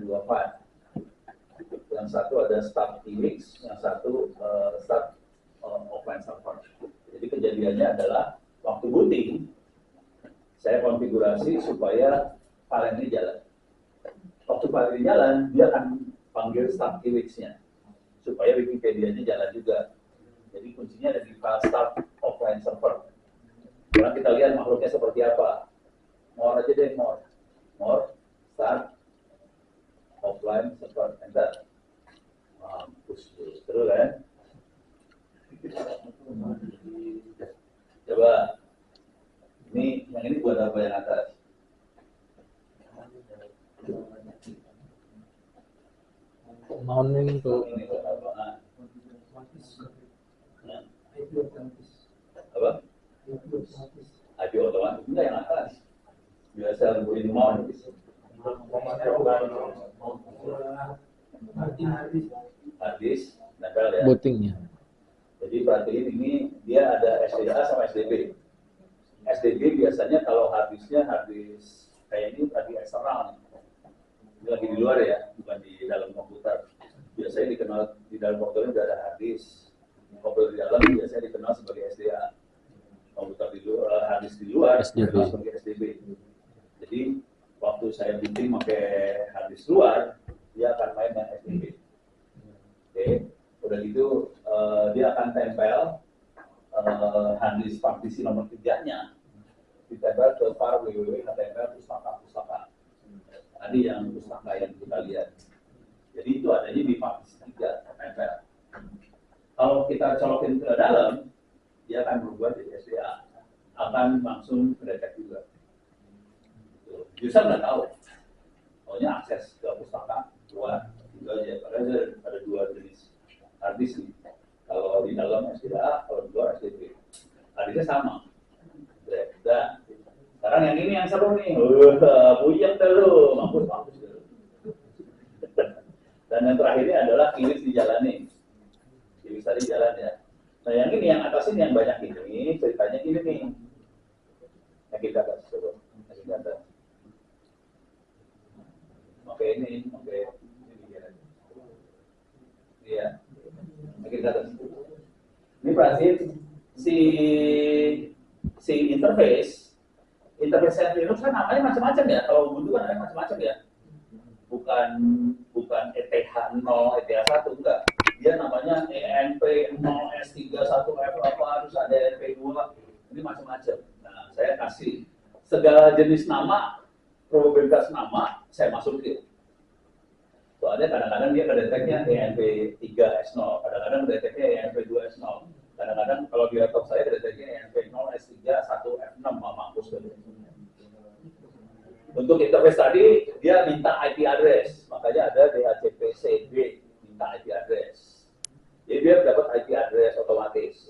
dua file. Yang satu ada start TWix, yang satu start offline server. Jadi kejadiannya adalah waktu booting, saya konfigurasi supaya file ini jalan. Waktu file ini jalan, dia akan panggil start TWix-nya supaya Wikipedia-nya jalan juga. Jadi kuncinya ada di file start offline server. Sekarang kita lihat makhluknya seperti apa. More aja deh, more start offline server, enter. Mampus terus kan. Coba ini yang ini buat apa yang atas? Mounting tuh Ini buat apa? Apa? IP otomatis enggak yang atas. Biasa bunyi mount. Harddisk, nempel ya. bootingnya. Jadi perhatiin ini dia ada SDA sama SDB. SDB biasanya kalau harddisknya harddisk kayak ini tadi eksternal. Ini lagi di luar ya, bukan di dalam komputer. Biasanya dikenal di dalam komputer udah ada harddisk. Komputer di dalam biasanya dikenal sebagai SDA. Komputer di luar, harddisk di luar dikenal sebagai SDB. Jadi waktu saya booting pakai harddisk luar, dia akan main dengan SDB. Oke, udah gitu dia akan tempel harddisk partisi nomor 3-nya ditempel ke var www.html/pustaka. Tadi yang pustaka yang kita lihat. Jadi itu adanya di partisi 3 tempel. Kalau kita colokin ke dalam, dia akan berubah jadi SDA, akan langsung kedetek juga. User nggak tahu, pokoknya akses ke pustaka luar itu aja. Padahal ada 2 jenis harddisk nih. Kalau di dalam SDA, kalau di luar SDB. Harddisknya sama. Udah. Sekarang yang ini yang seru nih. Buyang dulu, mampus dulu. Dan yang terakhir ini adalah kiris dijalani. Kiris tadi jalan ya. Nah yang ini, yang atas ini yang banyak ini, ceritanya ini nih. Yang kita atas, coba. Yang kita atas. Oke ini dia. Iya. Yang kita atas. Ini perhatiin si interface Linux kan namanya macam-macam ya. Kalau Ubuntu kan namanya macam-macam ya. Bukan ETH0, ETH1 enggak. Dia namanya ENP0, S31, F apa harus ada ENP2. Ini macam-macam. Nah, saya kasih segala jenis nama, probabilitas nama saya masukin. Soalnya kadang-kadang dia kedeteknya ENP3S0, kadang-kadang kedeteknya ENP2S0. Kadang-kadang kalau di laptop saya kedeteknya ENP0, S3, 1, F6, mampus. Untuk interface tadi, dia minta IP address, makanya ada DHCP-CD, minta IP address. Jadi dia dapat IP address otomatis.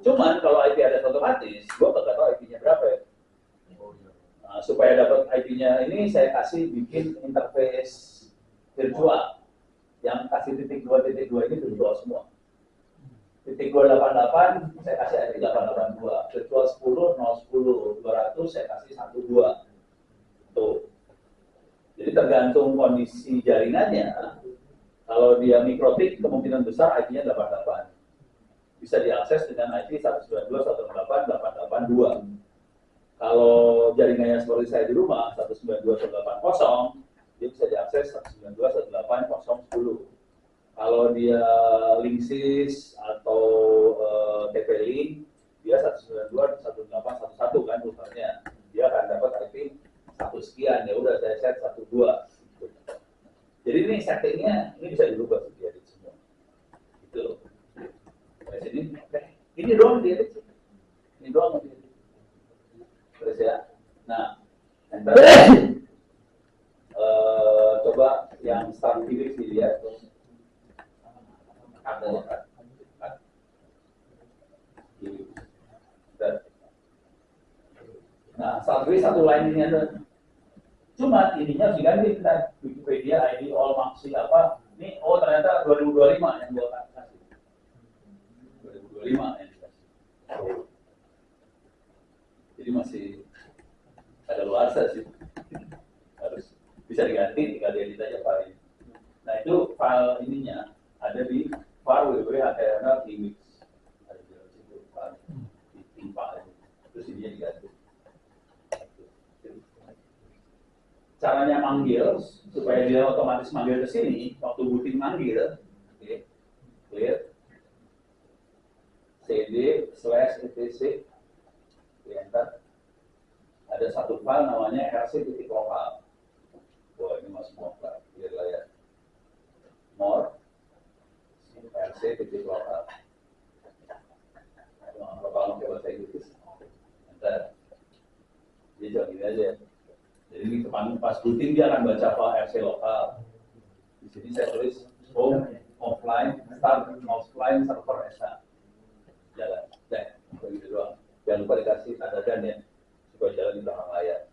Cuman kalau IP address otomatis, gue nggak tahu IP-nya berapa ya. Nah, supaya dapat IP-nya ini, saya kasih bikin interface virtual. Yang kasih titik 2 ini virtual semua. Titik 288, saya kasih IP 882. Virtual 10, 010, 200, saya kasih 12. Tuh. Jadi tergantung kondisi jaringannya. Kalau dia mikrotik, kemungkinan besar IP-nya 88. Bisa diakses dengan IP 192.168.882. Kalau jaringannya seperti saya di rumah, 192.180, dia bisa diakses 192.168.010. Kalau dia Linksys atau TP-Link, dia 192.168.111 kan routernya. Dia akan dapat IP 1 sekian, ya udah saya set 12. Jadi ini settingnya ini bisa dirubah jadi semua. Gitu. Dari sini, ini doang dia. Ini doang dia. Terus ya. Nah, enter. Coba yang start Felix dilihat. Nah, start Felix satu line ini ada. Cuma ininya harus diganti kita Wikipedia ID all maksi apa. Ini ternyata 2025 yang gua kasih. 2025 yang dikasih. Jadi masih ada luasa sih. Harus bisa diganti, tinggal diedit aja file. Nah itu file ininya ada di file www.html image. Ada di situ file ditimpa aja. Terus ininya diganti. Caranya manggil supaya dia otomatis manggil ke sini waktu booting manggil, oke, clear cd/etc, enter. Ada satu file namanya rc.local. Wah ini masih mau clear lah ya. More rc.local. Kalau pakai bahasa Inggris, enter. Jadi jangan ini aja. Jadi ini pas booting dia akan baca file rc lokal. Di sini saya tulis home offline start offline server SH. Jalan. Begitu doang. Jangan lupa dikasih tanda dan ya supaya jalan di belakang layar.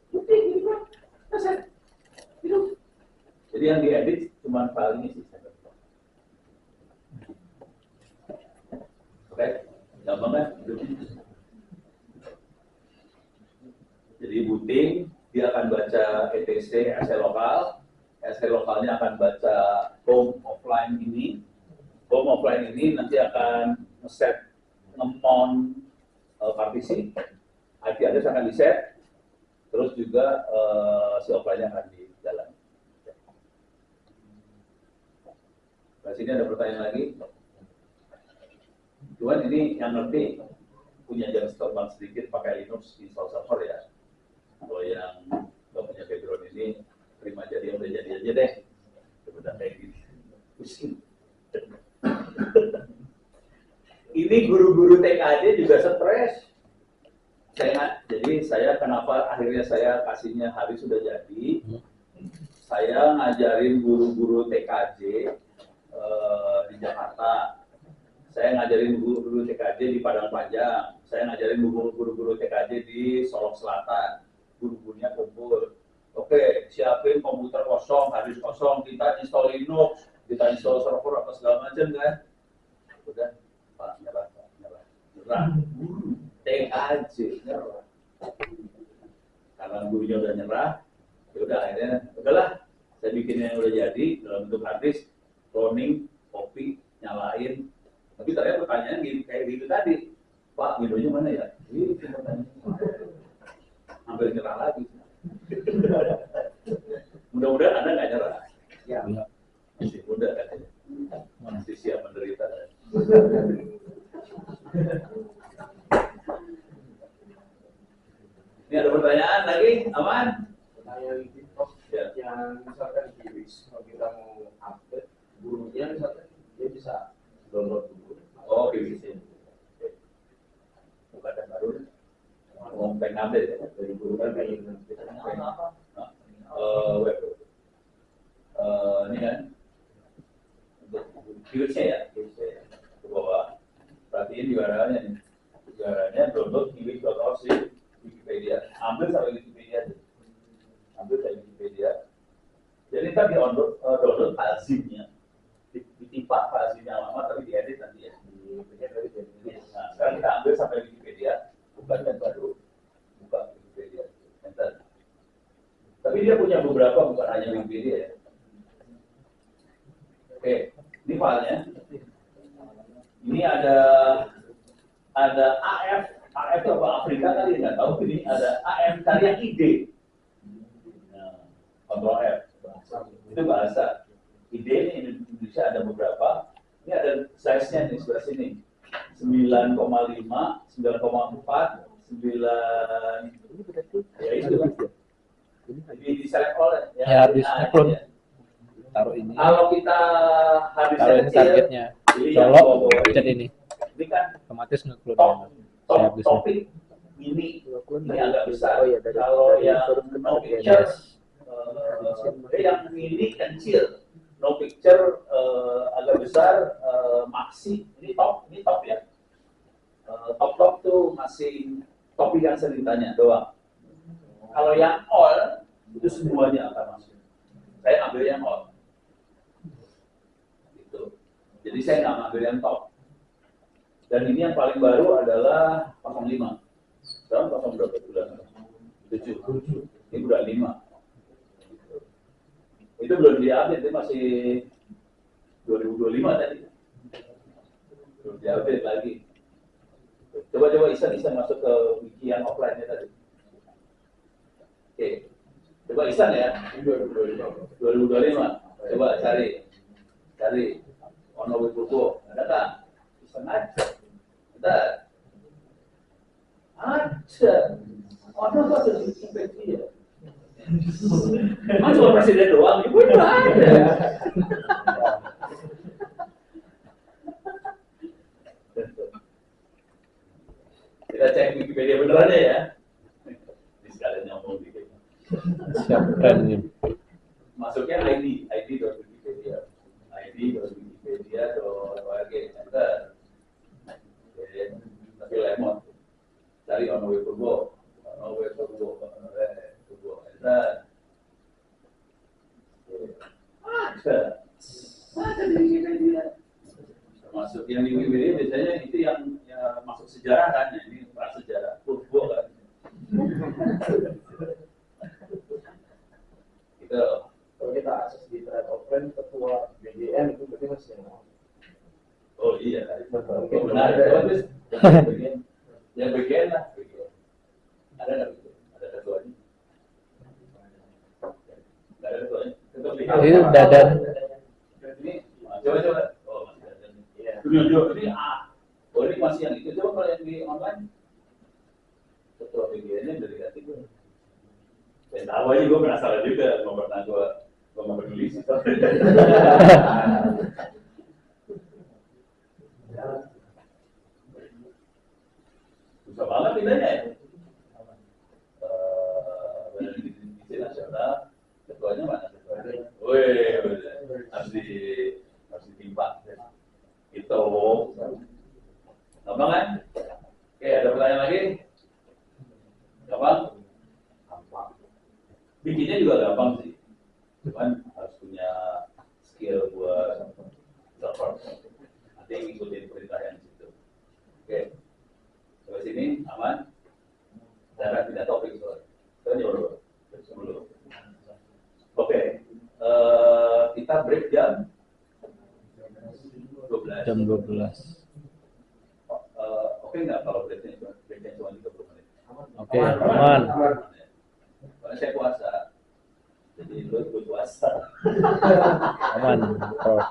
Booting ini Pak. Selesai. Jadi yang diedit cuma file ini sih. Oke, gampang kan? Jadi booting, dia akan baca etc SL lokal, SL lokalnya akan baca home offline ini. Home offline ini nanti akan nge-set, nge-mount partisi, IP address akan di-set, terus juga si offline-nya akan dijalan. Nah, sini ada pertanyaan lagi. Cuman ini yang ngerti punya jam terbang sedikit pakai Linux install server ya. Kalau yang nggak punya background ini terima jadi yang udah jadi aja deh. Sebenarnya kayak gini. Pusing. Ini guru-guru TKJ juga stres. Jadi saya kenapa akhirnya saya kasihnya hari sudah jadi. Saya ngajarin guru-guru TKJ di Jakarta. Saya ngajarin guru-guru TKJ di Padang Panjang. Saya ngajarin guru-guru TKJ di Solok Selatan. Guru-gurunya kumpul. Oke, siapin komputer kosong, harddisk kosong, kita install Linux, kita install server apa segala macam kan. Udah, Pak, nyerah. Guru TKJ nyerah. Karena gurunya udah nyerah, ya udah akhirnya udahlah, saya bikin yang udah jadi dalam bentuk harddisk, cloning, copy, nyalain. Tapi ternyata pertanyaan kayak gitu tadi, Pak, Windows-nya mana ya? Ini pertanyaan. Hampir nyerah lagi. Mudah-mudahan Anda nggak nyerah. Ya. Masih muda katanya. Masih siap menderita. Ini ada pertanyaan lagi? Aman? Pertanyaan di TikTok yang misalkan di kalau kita mau update gurunya misalkan dia bisa download dulu. Oh, bisa. Bukan yang baru. Mau pengambil ya dari guru kan kayak apa? Web. Ini kan kiwitnya ya, ke bawah. Perhatiin URL-nya nih. URL-nya download kiwit.org Wikipedia. Ambil sampai Wikipedia. Jadi ntar download filezilla-nya. Ditimpa filezilla lama tapi diedit nanti ya. Nah, sekarang kita ambil sampai Wikipedia. Bukan yang baru, buka Wikipedia, enter. Tapi dia punya beberapa, bukan hanya Wikipedia ya. Oke, ini filenya. Ini ada AF itu apa Afrika kali nggak tahu. Ini ada AF karya ide. Nah, Ctrl F, itu bahasa. Ide ini Indonesia ada beberapa. Ini ada size-nya nih sebelah sini. 9,5, 9,4, 9 ya itu kan. Jadi di-select oleh ya habis upload. Taruh ini. Kalau kita habis taruh ini targetnya. Colok pencet ini. Ini kan otomatis nge-upload. topik ini agak besar. Kalau yang no picture yang ini kecil. No picture agak besar, maxi, ini top ya. Top tuh masih topik yang sering ditanya doang. Kalau yang all itu semuanya akan masuk. Saya ambil yang all. Gitu. Jadi saya nggak ngambil yang top. Dan ini yang paling baru adalah 05. Sekarang 0 berapa bulan? 7. Ini udah 5. Itu belum diupdate, itu masih 2025 tadi. Belum diupdate lagi. Coba Isan masuk ke wiki yang offline-nya tadi. Oke. Coba Isan ya. 2025. Coba cari Ono Wibowo. Ada tak? Isan aja. Ada. Ono tuh ada di Wikipedia. Emang cuma presiden doang, ibu itu ada. Kita cek Wikipedia beneran ya. Ini sekalian nyambung dikit. Siapkan ini. Masuknya id.wikipedia. id.wikipedia.org. Enter. Tapi lemot. Cari Ono Wibowo. Enter. Ada di Wikipedia. Termasuk yang di Wikipedia biasanya itu yang masuk sejarah kan, ini prasejarah Purbo kan. Gitu. Kalau kita akses di thread open ketua BDN itu berarti masih yang mau. Oh iya, Betul. benar. Terus yang bagian lah. Ada nggak? Ada ketuanya? Nggak ada ketuanya. Itu Dadan. Ini coba. Oh masih Dadan. Iya. Ini oh ini masih yang itu. Coba kalau yang di online. Ketua BGN-nya udah diganti gue. Ya tahu aja, gue penasaran juga. Mau pernah gue mau peduli sih. Susah banget pindahnya ya. Badan Intelijensi Nasional, ketuanya mana? Wih, harus ditimpa. Itu. Gampang kan? Oke, ada pertanyaan lagi? Gampang? Bikinnya juga gampang sih. Cuman harus punya skill buat server. Nanti ngikutin perintah yang di situ. Oke. Sampai sini aman. Cara pindah topik soalnya. Sebelum. Oke. Kita break jam 12. Jam 12. Oke nggak kalau breaknya cuma 30 menit? Oke, aman. Karena saya puasa. Jadi lu ikut puasa. Aman. Prof.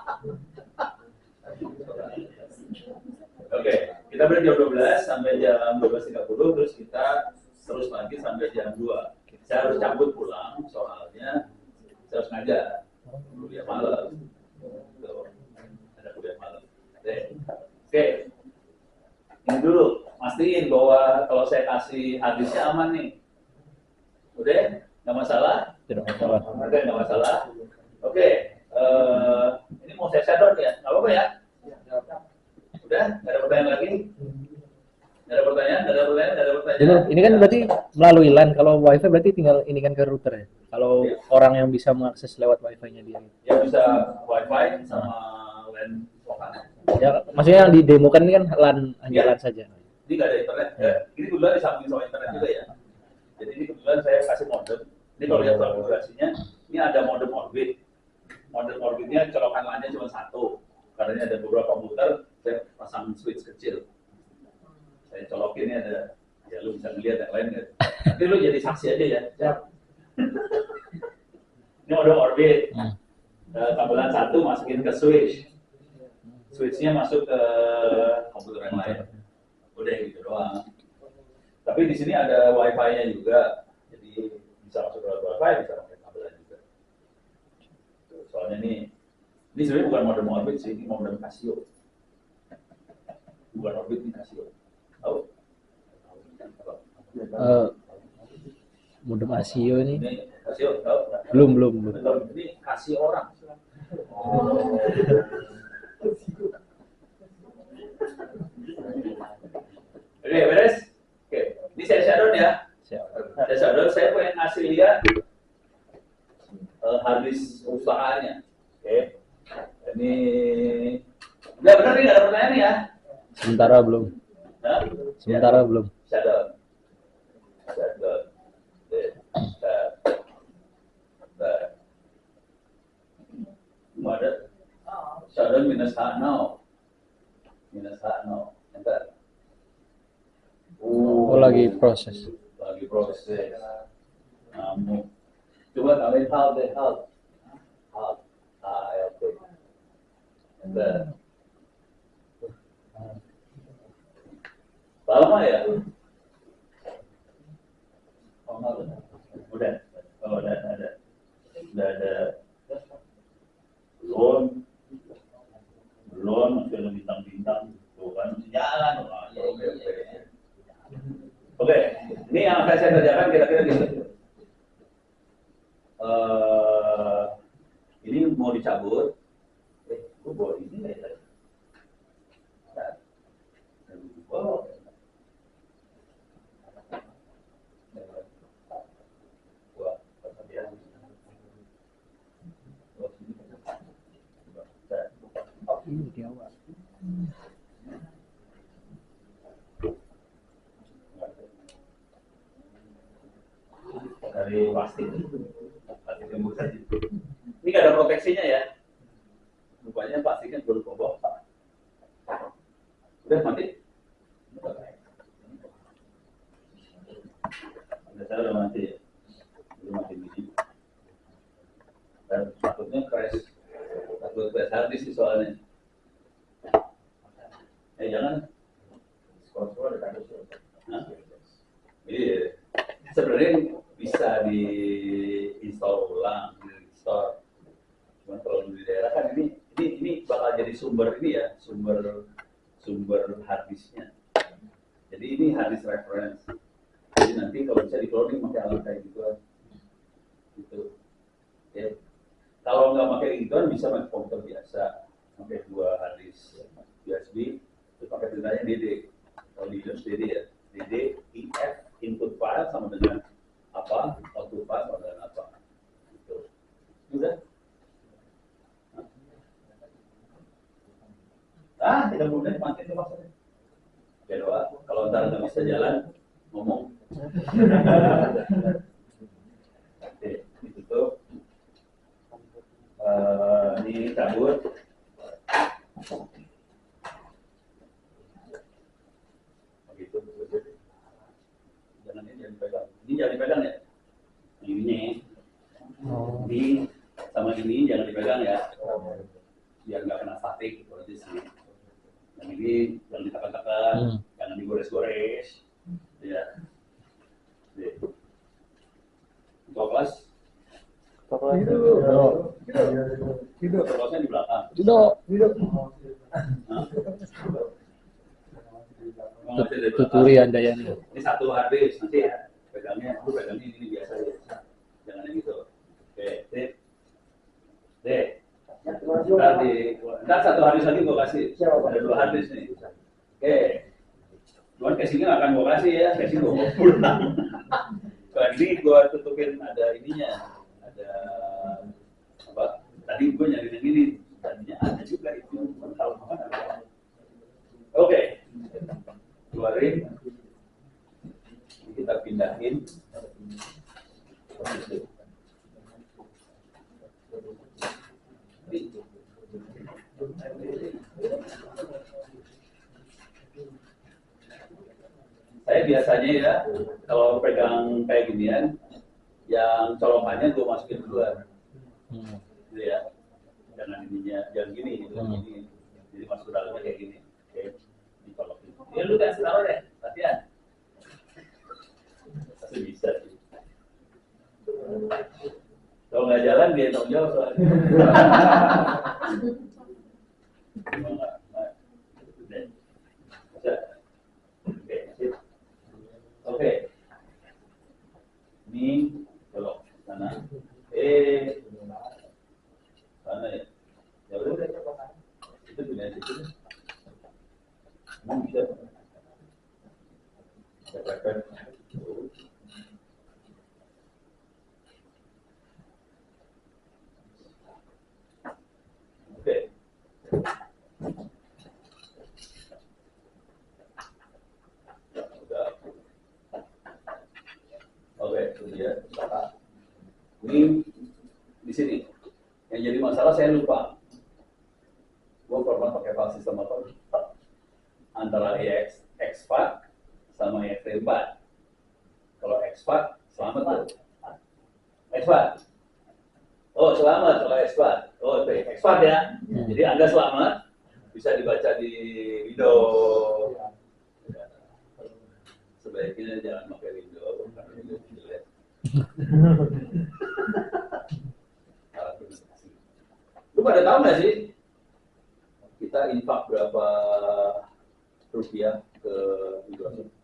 Oke, kita break jam 12 sampai jam 12.30, terus kita terus lagi sampai jam 2. Saya harus cabut pulang, soalnya saya harus ngajar kuliah malam. Tuh, ada kuliah malam. Oke. Ini dulu, mastiin bahwa kalau saya kasih hadisnya aman nih. Udah? Nggak masalah? Tidak masalah. Oke, nggak masalah. Oke, ini mau saya share ya? Nggak apa-apa ya? Udah? Nggak ada pertanyaan lagi? Nggak ada pertanyaan? Ini kan berarti melalui LAN. Kalau WiFi berarti tinggal ini kan ke router ya. Kalau orang yang bisa mengakses lewat WiFi-nya dia. Ya bisa WiFi sama LAN lokal. Ya, maksudnya yang didemokan ini kan LAN, hanya LAN saja. Ini nggak ada internet. Ini kebetulan disambungin sama internet juga ya. Jadi ini kebetulan saya kasih modem. Ini kalau lihat konfigurasinya, ini ada modem Orbit. Modem Orbitnya colokan LAN-nya cuma satu. Karena ini ada beberapa komputer, saya pasang switch kecil. Saya colokin ini ada, ya lu bisa ngeliat yang lain kan. Nanti lu jadi saksi aja ya. Ini modem Orbit. Kabelan satu masukin ke switch. Switch-nya masuk ke komputer yang lain. Udah gitu doang. Tapi di sini ada Wi-Fi-nya juga. Jadi bisa masuk ke Wi-Fi, bisa pakai kabelan juga. Soalnya ini sebenarnya bukan modem Orbit sih, ini modem Casio. Bukan Orbit, ini Casio. Tahu? Modem ASIO ini Ini Casio, tahu? belum. Ini Casio orang. Oke, beres? Oke, ini saya shutdown ya. Saya shutdown, saya pengen ngasih lihat harddisk usahanya. Oke, ini nggak benar nih, nggak ada pertanyaan ya? sementara belum. Hah? Sementara belum. Shutdown. kemudian minus H0, enter. Oh, lagi proses. Coba tambahin halt. ALT. Enter. Lama ya? Oh, enggak. Udah. Oh, udah ada. Udah ada. Belum masih ada bintang-bintang. Tuh kan masih jalan. Oke. Ini yang akan saya kerjakan kira-kira gini. Ini mau dicabut. Gue bawa ini ya. Ini di awal. Dari plastik tembus aja. Ini nggak ada proteksinya ya. Rupanya plastiknya belum kobok. Udah mati. Saya udah mati ya. Belum mati biji. Dan takutnya crash. Takut crash hard disk soalnya. Jangan. Skor ada kasus. Iya. Sebenarnya bisa di-install ulang, di-restore. Cuman kalau di daerah kan ini bakal jadi sumber ini ya, sumber hard disknya. Jadi ini hard disk reference. Jadi nanti kalau bisa di-cloning pakai alat kayak gituan. Gitu. Ya. Kalau nggak pakai gituan bisa pakai komputer biasa, pakai 2 hard disk USB, terus pakai tendanya DD. Kalau di Linux DD ya, DD IF input file sama dengan apa, output file sama dengan apa. Gitu. Udah? Tidak menit makin tuh maksudnya. Ya doa, kalau ntar nggak bisa jalan, ngomong. Oke, ditutup. Ini cabut. Begitu. Jangan dipegang. Ini jangan dipegang ya. Ini sama ini jangan dipegang ya. Biar nggak kena statik gitu aja sih. Yang ini jangan ditekan-tekan, jangan digores-gores. Ya. Kelas. Hidup. Kelasnya di belakang. Hidup. Tuturi Anda ya nih. Ini satu hard disk nanti ya. Pegangnya ini biasa ya. Jangan yang gitu. Oke, D. Ntar satu hard disk lagi gua kasih. Ada 2 hard disk nih. Oke. Cuman casingnya nggak akan gua kasih ya, casing gua mau pulang. Kalau ini gua tutupin ada ininya. Ada apa? Tadi gua nyari yang ini. Tadinya ada juga itu. Tahu mana? Oke. Keluarin. Kita pindahin. Saya biasanya ya, kalau pegang kayak ginian, yang colokannya gue masukin duluan. Gitu ya. Jangan ininya, jangan gini, gini. Jadi masuk dalamnya kayak gini. Oke. Dicolokin. Ya lu kasih tahu deh, latihan. Pasti bisa sih. Kalau nggak jalan dia tanggung jawab soalnya. Oke. Ini belok sana. Sana ya. Ya udah itu pindah situ. Emang bisa. Katakan. Oke. Oke, itu dia. Ini di sini. Yang jadi masalah saya lupa. Gua pernah pakai file system motor antara exFAT sama ext4. Kalau exFAT selamat tuh. exFAT. Oh selamat kalau exFAT. Oh itu exFAT ya. Jadi Anda selamat, bisa dibaca di Windows. Sebaiknya jangan pakai Windows karena Windows jelek. Lu pada tahu nggak sih kita infak berapa rupiah ke Indonesia?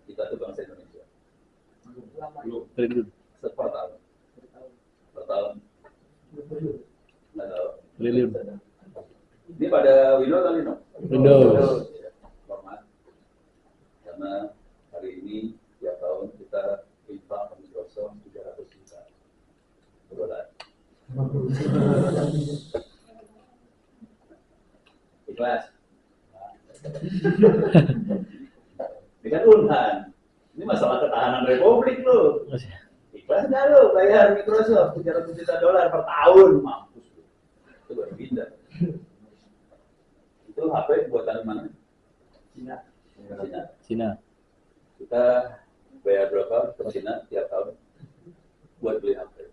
Kita tuh bangsa Indonesia. Triliun. Per tahun. Per tahun. Nggak tahu. Triliun. Ini pada Windows atau Linux? Windows. Format. Karena hari ini tiap tahun kita infak ke Microsoft 300 juta dolar. Ikhlas. Ini kan Unhan. Ini masalah ketahanan Republik lo. Ikhlas nggak lo bayar Microsoft 300 juta dolar per tahun? Mampus lo. Itu baru pindah. Itu HP buatan mana? Cina. Cina. Kita bayar berapa ke Cina tiap tahun buat beli HP?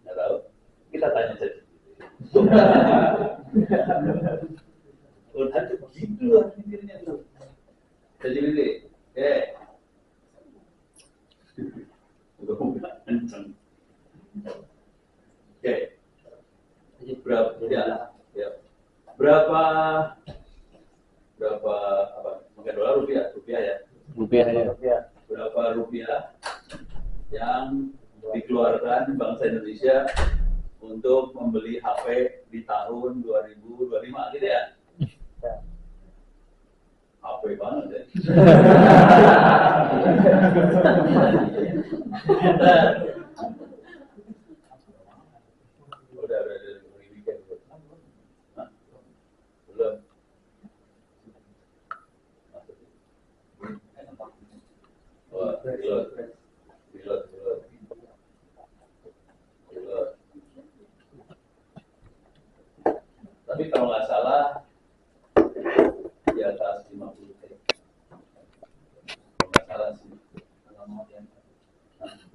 Nggak tahu. Kita tanya saja. Unhan tuh begitu lah pikirnya tuh. Jadi ini, udah buka kenceng. Oke, berapa? Ya. Berapa apa? Pakai dolar rupiah ya. Rupiah ya. Berapa rupiah yang dikeluarkan bangsa Indonesia untuk membeli HP di tahun 2025 gitu ya? HP banget ya. Udah weekend. Belum. Wah, pilot. Tapi kalau nggak salah di atas 50 T. Kalau nggak salah sih.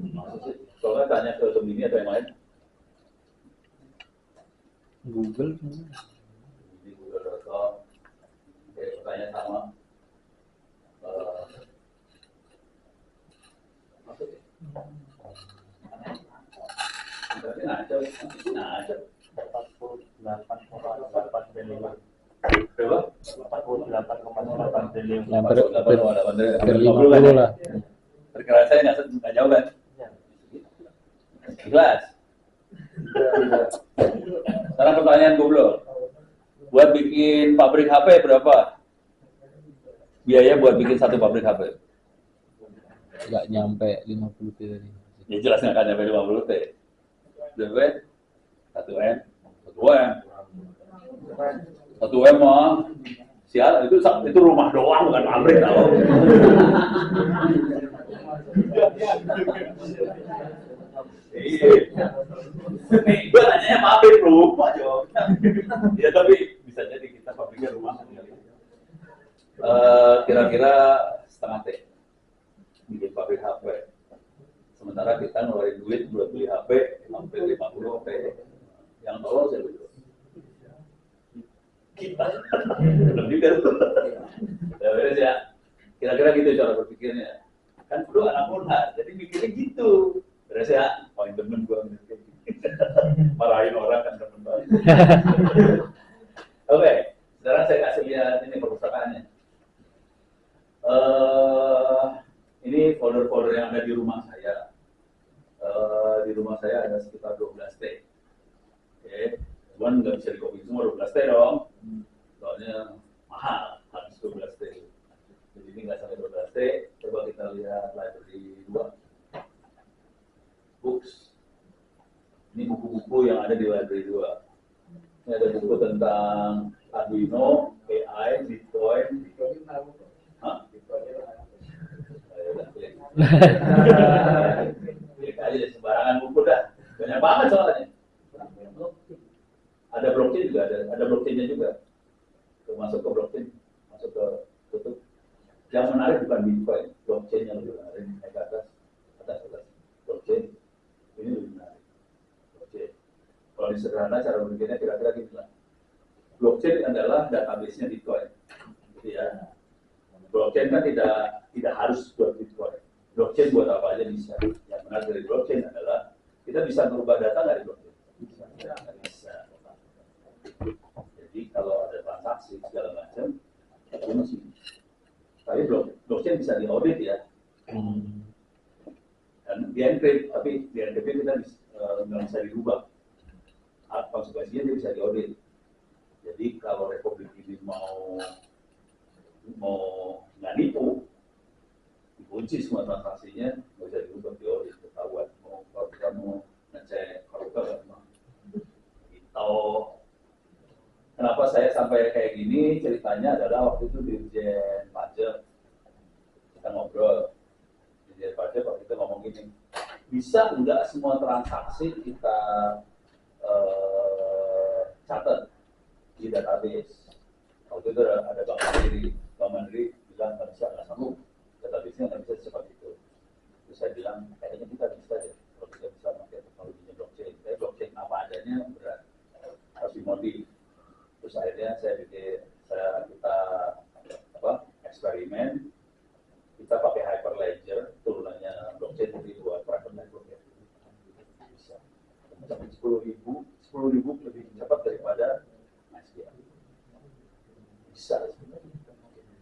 Maksudnya, soalnya tanya ke Gemini atau yang lain? Google. Di Google.com. Pertanyaan sama. Maksudnya? Berarti ngaco. 48,8 triliun. Berapa? 48,8 triliun. Hampir 50 lah. Perkiraan saya nggak jauh kan? Jelas. Sekarang pertanyaan goblok. Buat bikin pabrik HP berapa? Biaya buat bikin satu pabrik HP? Nggak nyampe 50 T tadi. Ya jelas nggak akan nyampe 50 T. Berapa? 1M. 1M mah. Sial, itu rumah doang bukan pabrik tau. Nih, gue nanya pabrik rumah jawabnya. Ya tapi bisa jadi kita pabriknya rumah. Kira-kira setengah T bikin pabrik HP. Sementara kita ngeluarin duit buat beli HP hampir 50 T. Yang tolong saya beli. Kita lebih kan? Ya beres ya. Kira-kira gitu cara berpikirnya. Kan perlu anak Unhan, jadi mikirnya gitu. Beres ya. Paling temen gua mikir. Marahin orang kan temen banget. Oke, sekarang saya kasih lihat ini perpustakaannya. Ini folder-folder yang ada di rumah saya. Di rumah saya ada sekitar 12 T. Oke, cuman nggak bisa dikopi semua 12 T dong. Soalnya mahal, habis 12 T. Jadi ini nggak sampai 12 T. Coba kita lihat library 2. Books. Ini buku-buku yang ada di library 2. Ini ada buku tentang Arduino, AI, Bitcoin. Hah? Klik aja deh, sembarangan buku dah. Banyak banget soalnya. ini sederhana, cara berpikirnya kira-kira gini lah. Blockchain adalah database-nya Bitcoin, gitu ya. Blockchain kan tidak harus buat Bitcoin. Blockchain buat apa aja bisa. Yang menarik dari blockchain adalah kita bisa merubah data nggak di blockchain? Nggak bisa. Jadi kalau ada transaksi segala macam, kunci. Tapi blockchain bisa diaudit ya. Dan di-encrypt, tapi di-encrypt kita nggak bisa dirubah. Konsekuensinya dia bisa diaudit. Jadi kalau Republik ini mau nggak nipu, dikunci semua transaksinya, nggak bisa diubah, diaudit, ketahuan. Kalau kita mau ngecek koruptor, gitu. Kenapa saya sampai kayak gini? Ceritanya adalah waktu itu Dirjen Pajak kita ngobrol. Dirjen Pajak waktu itu ngomong gini, bisa nggak semua transaksi kita catat di database? Waktu itu ada Bang Mandiri bilang nggak bisa, nggak sanggup, database-nya nggak bisa secepat itu. Terus saya bilang kayaknya kita bisa deh, kalau kita bisa pakai teknologinya blockchain. Tapi blockchain apa adanya berat, harus dimodif. Terus akhirnya kita eksperimen, kita pakai Hyperledger, turunannya blockchain itu buat private network ya. Bisa mencapai 10.000 lebih cepat daripada MySQL. Bisa.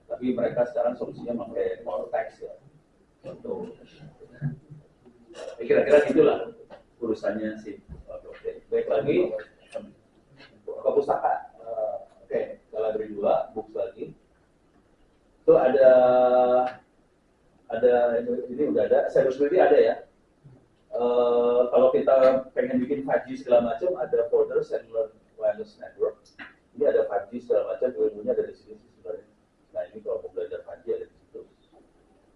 Tapi mereka sekarang solusinya pakai Cortex ya. Untuk kira-kira gitulah urusannya si blockchain. Baik lagi ke pustaka. Oke, Gallery 2, books lagi. Itu ada ini udah ada, cybersecurity ada ya. Kalau kita pengen bikin 5G segala macam, ada folder cellular wireless network. Ini ada 5G segala macam, ilmunya ada di sini sebenarnya. Nah ini kalau mau belajar 5G ada di situ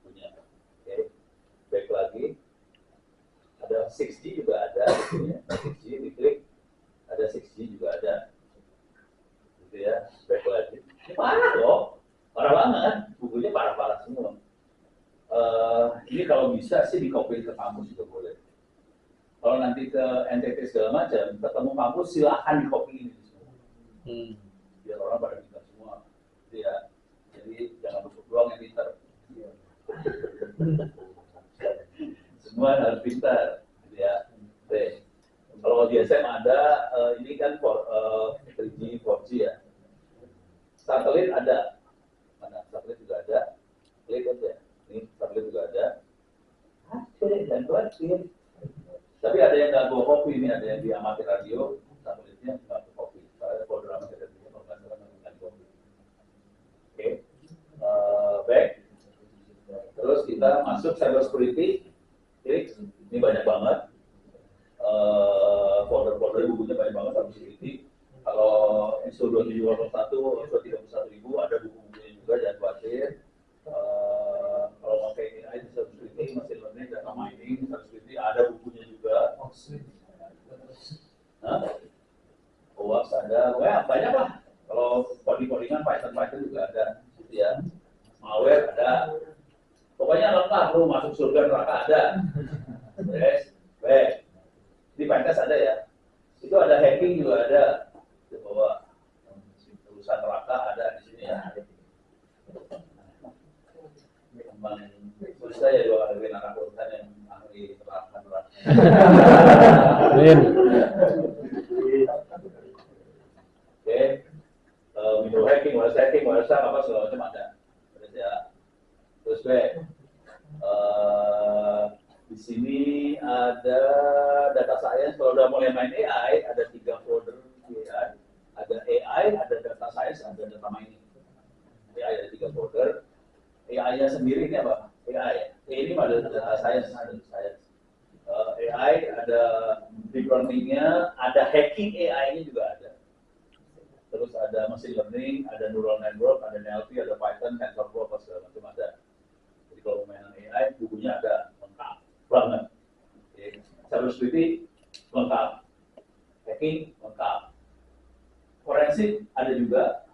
punya. Oke, baik lagi. Ada 6G juga ada, ya. 6G diklik, ada 6G juga ada. Gitu ya, baik lagi. Ini parah loh, parah banget. Bukunya parah-parah semua. Ini kalau bisa sih dikopiin ke kampus juga boleh. Kalau nanti ke NTT segala macam, ketemu kampus silahkan dikopiin semua. Biar orang pada pintar semua. Gitu ya. Jadi jangan duduk doang yang pintar. Semua harus pintar. Gitu ya. Oke. Kalau di SM ada, ini kan 3G, 4G ya. Satelit ada. Mana? Satelit juga ada. Klik aja. Ini satelit juga ada. Dan klik. Tapi ada yang nggak bawa kopi ini, ada yang di amatir radio, satelitnya nggak bawa kopi. Saya folder amatir radio, kalau nggak salah nggak kopi. Oke, baik. Terus kita masuk cybersecurity. Klik. Ini banyak banget. Folder bukunya banyak banget cybersecurity. Kalau ISO 27001, ISO 31000 ada buku-bukunya juga, jangan khawatir. Kalau pakai AI cybersecurity, machine learning, data mining, cybersecurity ada bukunya juga. OWASP ada, banyak lah. Kalau coding-codingan Python juga ada, gitu ya. Malware ada. Pokoknya lengkap, lu masuk surga neraka ada. Yes, baik. Di Pentest ada ya. Itu ada hacking juga ada. Di bawah urusan neraka ada di sini ya. Memang susah ya dua kali anak urusan yang ahli neraka. Amin. Oke, window hacking, wireless apa segala macam ada. Terus ya, terus di sini ada data science. Kalau udah mulai main AI, ada 3 folder AI. Ada AI, ada data science, ada data mining. AI ada 3 folder. AI-nya sendiri ini apa? AI. Ini ada data science, AI ada deep learning-nya, ada hacking AI-nya juga ada. Terus ada machine learning, ada neural network, ada NLP, ada Python, TensorFlow, apa segala macam ada. Jadi kalau mainan AI, bukunya ada lengkap banget. Cybersecurity lengkap, hacking lengkap, forensik ada juga.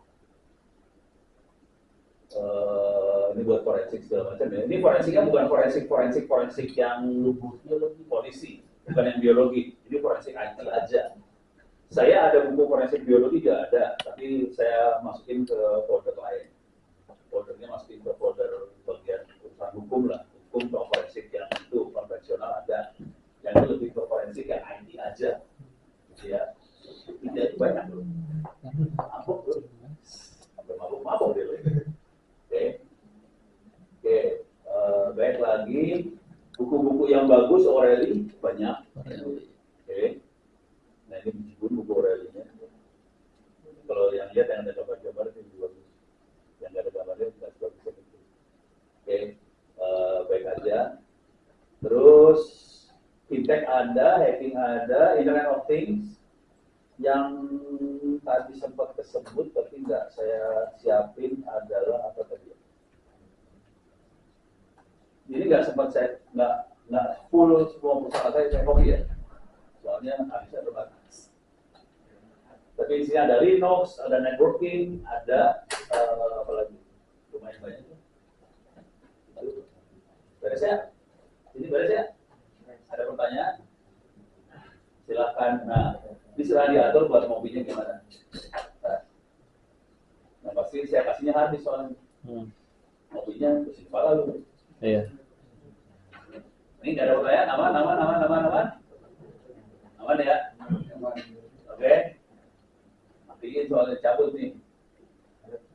Ini buat forensik segala macam ya. Ini forensiknya bukan forensik yang polisi, bukan yang biologi. Ini forensik IT aja. Saya ada buku forensik biologi juga ada, tapi saya masukin ke folder lain. Foldernya masukin ke folder bagian urusan hukum lah, hukum atau forensik yang itu konvensional ada, yang itu lebih ke forensik yang IT aja, gitu ya. Tidak banyak loh, mabuk loh, sampai mabuk deh loh. Oke, oke, baik lagi buku-buku yang bagus O'Reilly banyak. Oke. Nah ini meskipun buku O'Reilly-nya, kalau yang lihat yang ada gambar-gambar itu juga bagus, yang nggak ada gambarnya tidak sebagus itu. Oke, baik aja. Terus fintech ada, hacking ada, Internet of Things yang tadi sempat kesebut tapi nggak saya siapin adalah apa tadi? Ini nggak sempat saya nggak full semua perusahaan saya copy ya, soalnya habisnya terbatas. Tapi di sini ada Linux, ada networking, ada apa lagi? Lumayan banyak. Itu beres ya? Ini beres ya? Ada pertanyaan? Silakan. Nah, ini silahkan diatur buat mobilnya gimana. Nah, pasti saya kasihnya habis soalnya. Mobilnya bersih kepala lu. Iya. Ini nggak ada pertanyaan, aman. Aman ya? Oke. Matiin soalnya cabut nih.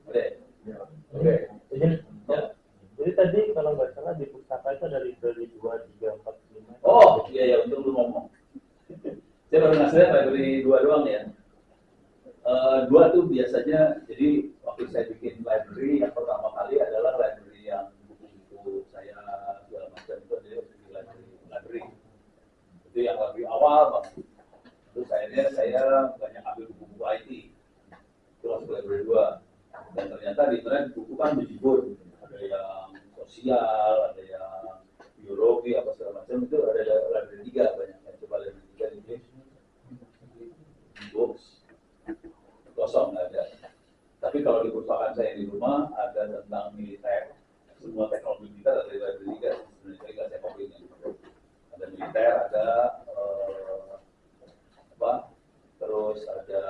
Oke. Ya. Jadi tadi kalau nggak salah di pustaka itu ada library 2, 3, 4, 5. Oh, iya, untuk lu ngomong. Saya baru ngasih library 2 doang ya. 2 tuh biasanya, jadi waktu saya bikin library yang pertama kali adalah library yang buku-buku saya segala macam itu adalah library. Itu yang lebih awal bang. Terus akhirnya saya banyak ambil buku-buku IT. Itu masuk library 2. Dan ternyata di internet buku kan berjibun. Ada yang sosial, ada yang biologi, apa segala macam. Itu ada library 3 banyak. Coba library 3 di books. Kosong nggak ada. Tapi kalau di perpustakaan saya di rumah ada tentang militer, semua teknologi militer ada di library 3. Sebenarnya nggak saya copy ini. Ada militer, ada apa? Terus ada